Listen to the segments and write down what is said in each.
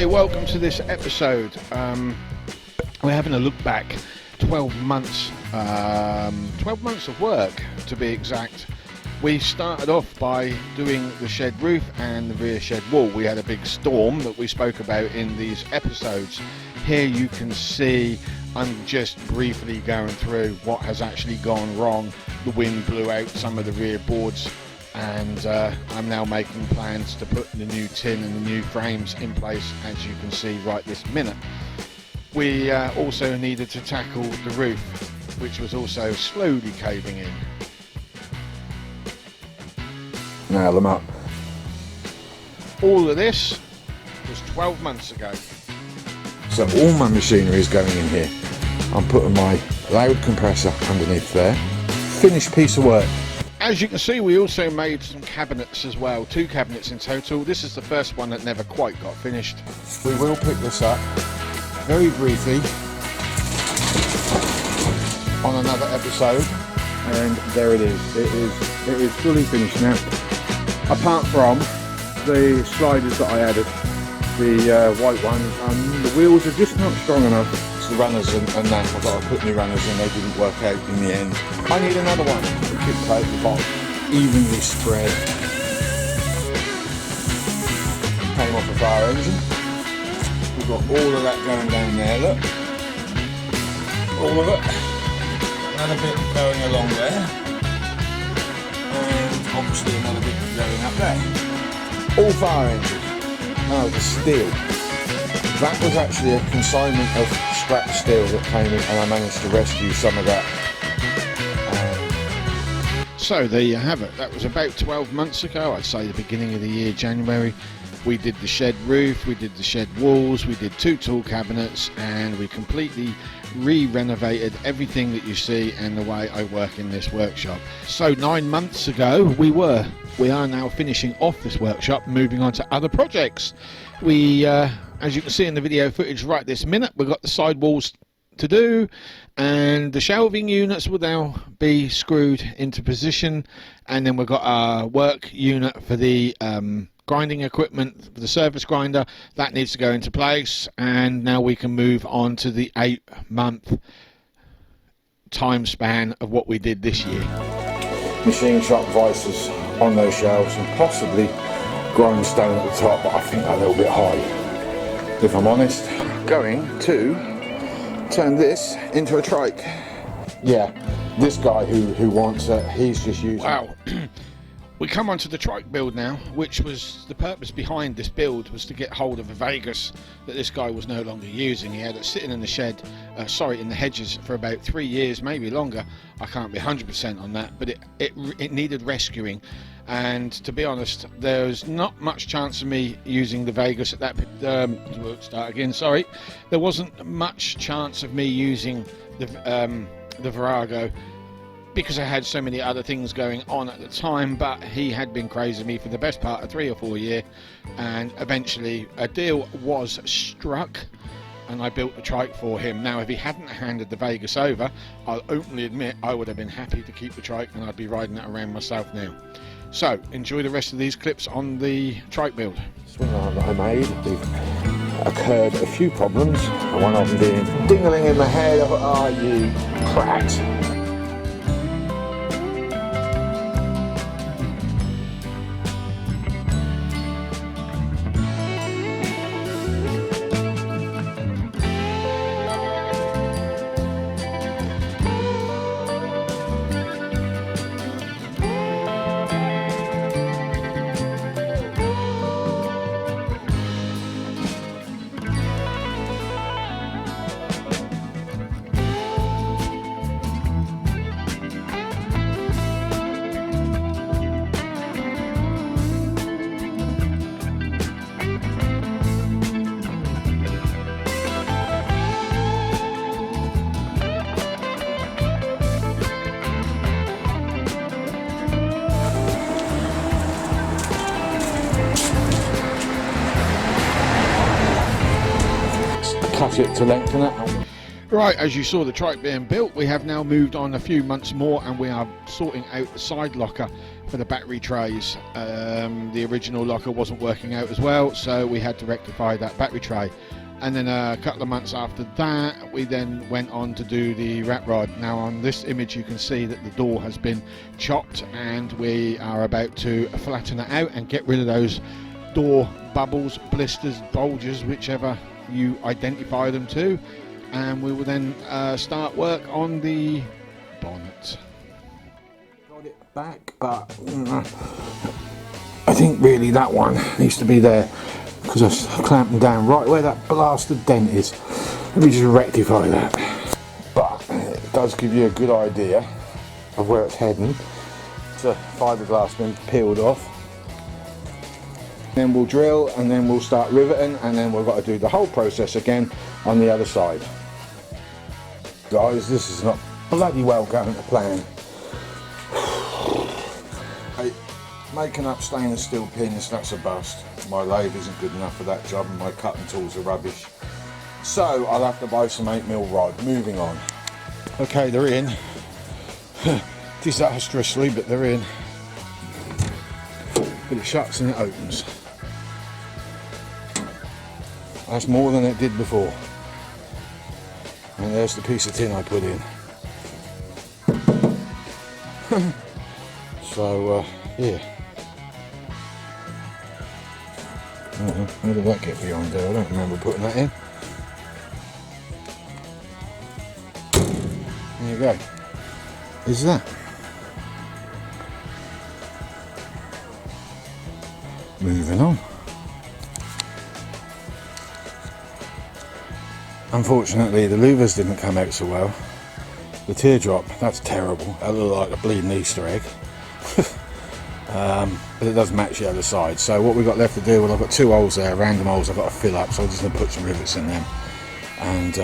Hi, welcome to this episode. We're having a look back 12 months of work to be exact. We started off by doing the shed roof and the rear shed wall. We had a big storm that we spoke about in these episodes. Here you can see I'm just briefly going through what has actually gone wrong. The wind blew out some of the rear boards, and I'm now making plans to put the new tin and the new frames in place, as you can see right this minute. We also needed to tackle the roof, which was also slowly caving in. Nail them up. All of this was 12 months ago. So all my machinery is going in here. I'm putting my loud compressor underneath there. Finished piece of work. As you can see, we also made some cabinets as well, 2 cabinets in total. This is the first one that never quite got finished. We will pick this up very briefly on another episode, and there it is. It is fully finished now. Apart from the sliders that I added, the white ones, the wheels are just not strong enough. It's the runners and that. I've got to put new runners in, they didn't work out in the end. I need another one to keep coat the bottom evenly spread. Came off the fire engine. We've got all of that going down there, look. All of it. Another bit going along there. And obviously another bit going up there. All fire engines. Now the steel. That was actually a consignment of scrap steel that came in, and I managed to rescue some of that. So there you have it. That was about 12 months ago, I'd say the beginning of the year, January. We did the shed roof, we did the shed walls, we did 2 tool cabinets, and we completely re-renovated everything that you see and the way I work in this workshop. So 9 months ago we are now finishing off this workshop, moving on to other projects. We as you can see in the video footage right this minute, we've got the sidewalls to do, and the shelving units will now be screwed into position, and then we've got our work unit for the grinding equipment for the surface grinder that needs to go into place, and now we can move on to the 8-month time span of what we did this year. Machine shop vices on those shelves, and possibly grindstone at the top, but I think they're a little bit high, if I'm honest. Going to turn this into a trike. Yeah, this guy who wants it, he's just using Wow. We come on to the trike build now, which was the purpose behind this build, was to get hold of a Vegas that this guy was no longer using. He had it sitting in the shed, in the hedges for about 3 years, maybe longer. I can't be 100% on that, but it needed rescuing. And to be honest, there's not much chance of me using the Vegas at that there wasn't much chance of me using the Virago, because I had so many other things going on at the time. But he had been crazing me for the best part of 3 or 4 years, and eventually a deal was struck and I built the trike for him. Now, if he hadn't handed the Vegas over, I'll openly admit I would have been happy to keep the trike, and I'd be riding it around myself now. So enjoy the rest of these clips on the trike build. swing arm that I made. They've occurred a few problems, one of them being dingling in the head of, "Ah, you prat." Cut it to lengthen it. Right, as you saw the trike being built, we have now moved on a few months more and we are sorting out the side locker for the battery trays. The original locker wasn't working out as well, so we had to rectify that battery tray. And then a couple of months after that, we then went on to do the rat rod. Now on this image you can see that the door has been chopped and we are about to flatten it out and get rid of those door bubbles, blisters, bulges, whichever you identify them to. And we will then start work on the bonnet. Got it back, but I think really that one needs to be there because I clamped them down right where that blasted dent is. Let me just rectify that. But it does give you a good idea of where it's heading. The fiberglass been peeled off. Then we'll drill and then we'll start riveting and then we've got to do the whole process again on the other side. Guys, this is not bloody well going to plan. Making up stainless steel pins, that's a bust. My lathe isn't good enough for that job and my cutting tools are rubbish. So I'll have to buy some 8mm rod. Moving on. Okay, they're in. Disastrously, but they're in. But it shuts and it opens. That's more than it did before. And there's the piece of tin I put in. So, yeah. Where did that get behind there? I don't remember putting that in. There you go. Is that? Moving on. Unfortunately, the louvers didn't come out so well. The teardrop, that's terrible. That looked like a bleeding Easter egg. But it does match the other side. So what we've got left to do, well, I've got 2 holes there, random holes I've got to fill up, so I'm just going to put some rivets in them. And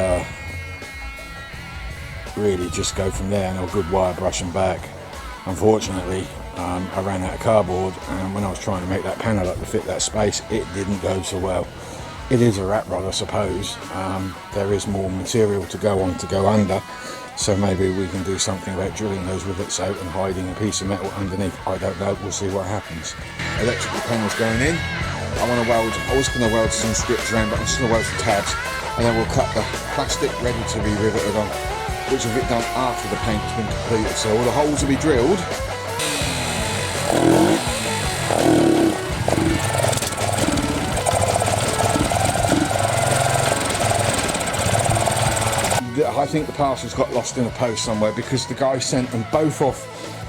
really just go from there, and a good wire brushing back. Unfortunately, I ran out of cardboard, and when I was trying to make that panel up to fit that space, it didn't go so well. It is a rat rod, I suppose. There is more material to go on to go under, so maybe we can do something about drilling those rivets out and hiding a piece of metal underneath. I don't know, we'll see what happens. Electrical panels going in. I was going to weld some strips around, but I'm just going to weld some tabs, and then we'll cut the plastic ready to be riveted on, which will get done after the paint's been completed. So all the holes will be drilled. I think the parcels got lost in a post somewhere because the guy sent them both off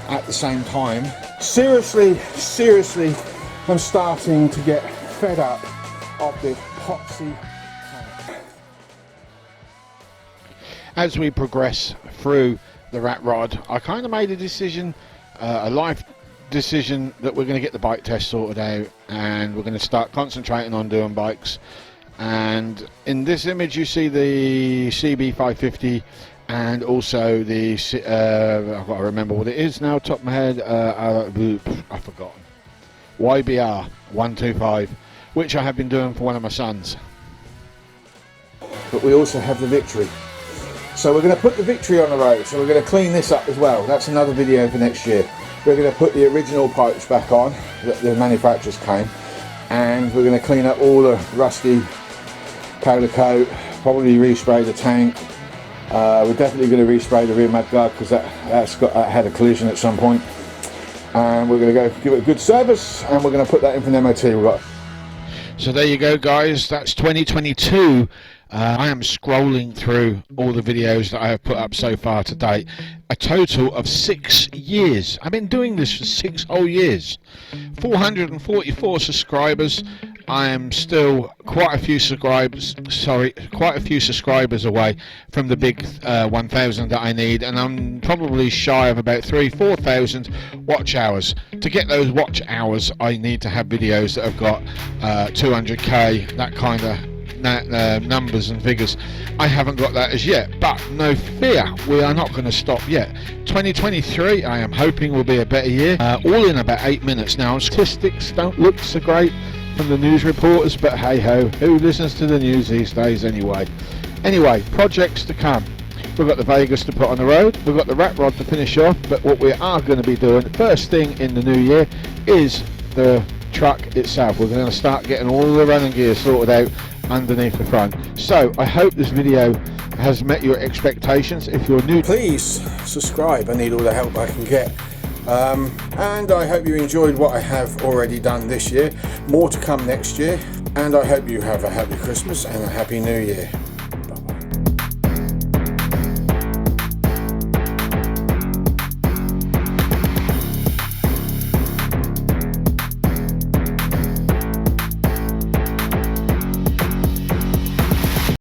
at the same time. Seriously, I'm starting to get fed up of this poxy. As we progress through the rat rod, I kind of made a decision, a life decision, that we're going to get the bike test sorted out and we're going to start concentrating on doing bikes. And in this image you see the CB550 and also the I've got to remember what it is now, top of my head, I've forgotten, YBR 125, which I have been doing for one of my sons. But we also have the Victory. So we're going to put the Victory on the road, so we're going to clean this up as well. That's another video for next year. We're going to put the original pipes back on that the manufacturers came, and we're going to clean up all the rusty powder coat, probably respray the tank. We're definitely going to respray the rear mudguard because that had a collision at some point. And we're going to go give it a good service, and we're going to put that in for an MOT. We've got. So there you go, guys. That's 2022. I am scrolling through all the videos that I have put up so far to date. A total of 6 years. I've been doing this for 6 whole years. 444 subscribers. I am still quite a few subscribers away from the big 1,000 that I need, and I'm probably shy of about 3,000-4,000 watch hours. To get those watch hours, I need to have videos that have got 200k, that kind of numbers and figures. I haven't got that as yet, but no fear, we are not going to stop yet. 2023 I am hoping will be a better year, all in about 8 minutes. Now statistics don't look so great from the news reporters, but hey ho, who listens to the news these days anyway? Projects to come. we've got the Vegas to put on the road, we've got the rat rod to finish off, but what we are going to be doing first thing in the new year is the truck itself. We're going to start getting all the running gear sorted out underneath the front. So I hope this video has met your expectations. If you're new, please subscribe. I need all the help I can get. And I hope you enjoyed what I have already done this year. More to come next year, and I hope you have a happy Christmas and a happy New Year.